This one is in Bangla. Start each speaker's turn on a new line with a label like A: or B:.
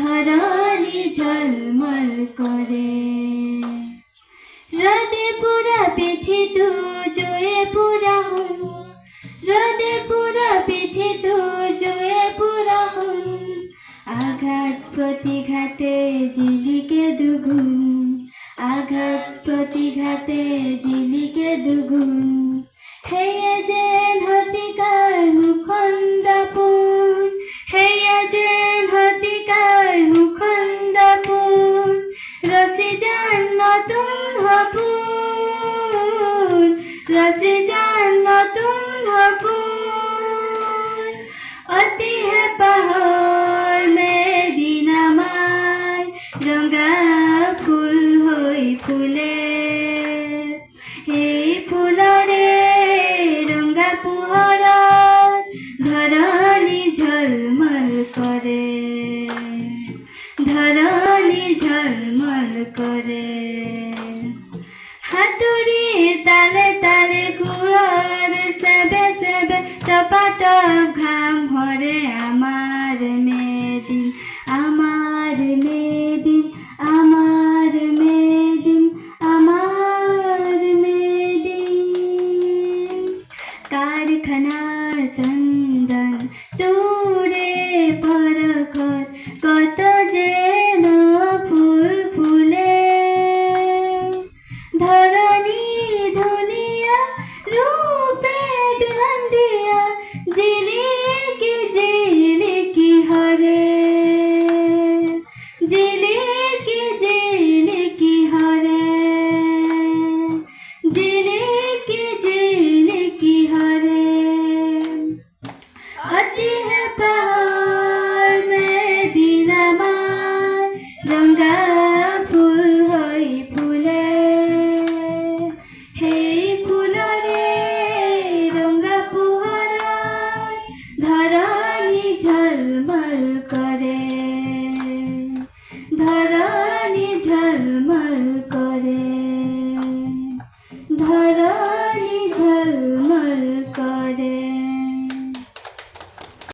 A: ধরণী ঝলমল করে। রদে পুরা পিঠিটো জয়ে পুরা হল, রদে পুরা পিঠিটো জয়ে পুরা হল। আঘাত প্রতিঘাতে জিলিকে দুগুণ, আঘাত প্রতিঘাতে জিলিকে দুগুণ। হেয়া যেন হতিকার মুখন্দাপন, হেয়া যেন হতিকার মুখন্দাপন। রসে যান নতুন হপুন, রসে যান নতুন হপুন। অতি হে পাহর মেদিন আমার, রঙা ফুল হৈ ফুলে। এই ফুলরে রঙা পোহৰত ধৰণী ঝলমল কৰে, ধৰণী ঝলমল কৰে। হাতুৰিৰ তালে তালে সুৰৰ সেবে সেবে টপাটপ ঘাম ভরে আমার মেদিন, আমার মেদিন, আমার মেদিন, আমার মেদিন। কারখানার চন্দন